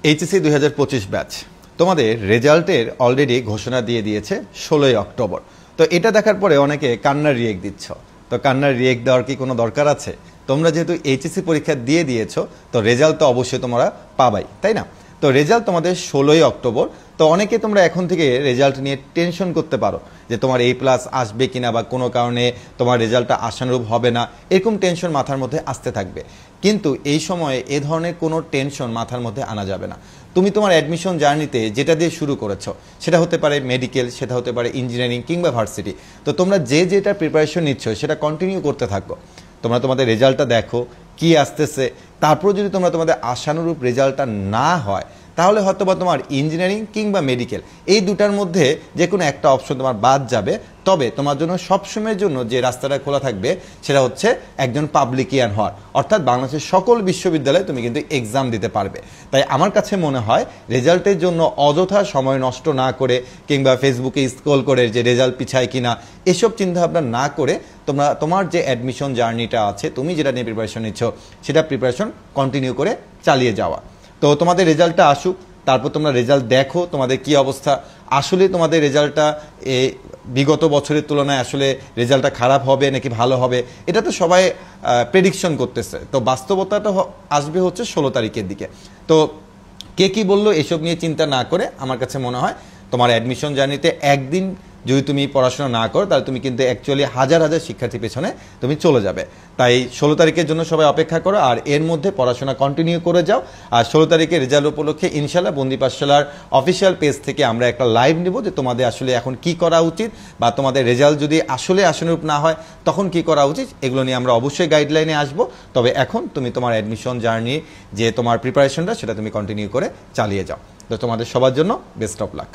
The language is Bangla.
এইচএসসি 2025 ব্যাচ তোমাদের রেজাল্টের অলরেডি ঘোষণা দিয়ে দিয়েছে 16ই অক্টোবর। তো এটা দেখার পরে অনেকে কান্নার রিয়েক্ট দিচ্ছ। তো কান্নার রিয়েক্ট দেওয়ার কি কোনো দরকার আছে? তোমরা যেহেতু এইচএসসি পরীক্ষা দিয়ে দিয়েছো, তো রেজাল্ট তো অবশ্যই তোমরা পাবাই, তাই না? তো রেজাল্ট তোমাদের 16ই অক্টোবর। তো অনেকে তোমরা এখন থেকে রেজাল্ট নিয়ে টেনশন করতে পারো যে তোমার A+ আসবে কিনা, বা কোনো কারণে তোমার রেজাল্টটা আশানুরূপ হবে না, এরকম টেনশন মাথার মধ্যে আসতে থাকবে। কিন্তু এই সময়ে এ ধরনের কোনো টেনশন মাথার মধ্যে আনা যাবে না। তুমি তোমার অ্যাডমিশন জার্নিতে যেটা দিয়ে শুরু করেছো, সেটা হতে পারে মেডিকেল, সেটা হতে পারে ইঞ্জিনিয়ারিং কিংবা ভার্সিটি। তো তোমরা যেটা প্রিপারেশন নিচ্ছ সেটা কন্টিনিউ করতে থাকো। তোমরা তোমাদের রেজাল্টটা দেখো কি আসতেছে, তারপর যদি তোমরা তোমাদের আশানুরূপ রেজাল্টটা না হয়, তাহলে হয়তো বা তোমার ইঞ্জিনিয়ারিং কিংবা মেডিকেল এই দুটার মধ্যে যে কোনো একটা অপশন তোমার বাদ যাবে। তবে তোমার জন্য সবসময়ের জন্য যে রাস্তাটা খোলা থাকবে সেটা হচ্ছে একজন পাবলিকিয়ান হওয়ার, অর্থাৎ বাংলাদেশের সকল বিশ্ববিদ্যালয়ে তুমি কিন্তু এক্সাম দিতে পারবে। তাই আমার কাছে মনে হয় রেজাল্টের জন্য অযথা সময় নষ্ট না করে কিংবা ফেসবুকে স্ক্রল করে যে রেজাল্ট পিছায় কিনা এসব চিন্তাভাবনা না করে তোমরা তোমার যে অ্যাডমিশন জার্নিটা আছে, তুমি যেটা নিয়ে প্রিপারেশন নিচ্ছ, সেটা প্রিপারেশন কন্টিনিউ করে চালিয়ে যাওয়া। তো তোমাদের রেজাল্টটা আসুক, তারপর তোমরা রেজাল্ট দেখো তোমাদের কি অবস্থা। আসলে তোমাদের রেজাল্টটা বিগত বছরের তুলনায় আসলে রেজাল্টটা খারাপ হবে নাকি ভালো হবে, এটা তো সবাই প্রেডিকশন করতেছে। তো বাস্তবতাটা আসবে হচ্ছে 16 তারিখের দিকে। তো কে কি বললো এসব নিয়ে চিন্তা না করে আমার কাছে মনে হয় তোমার অ্যাডমিশন জার্নিতে একদিন যদি তুমি পড়াশোনা না করো, তাহলে তুমি কিন্তু অ্যাকচুয়ালি হাজার হাজার শিক্ষার্থীর পেছনে তুমি চলে যাবে। তাই 16 তারিখের জন্য সবাই অপেক্ষা করো, আর এর মধ্যে পড়াশোনা কন্টিনিউ করে যাও। আর 16 তারিখে রেজাল্ট উপলক্ষে ইনশাল্লাহ বন্দি পাঠশালার অফিসিয়াল পেজ থেকে আমরা একটা লাইভ নেব যে তোমাদের আসলে এখন কি করা উচিত, বা তোমাদের রেজাল্ট যদি আসলে আশানুরূপ না হয় তখন কি করা উচিত, এগুলো নিয়ে আমরা অবশ্যই গাইডলাইনে আসবো। তবে এখন তুমি তোমার অ্যাডমিশন জার্নি যে তোমার প্রিপারেশনটা সেটা তুমি কন্টিনিউ করে চালিয়ে যাও। তো তোমাদের সবার জন্য বেস্ট অফ লাক।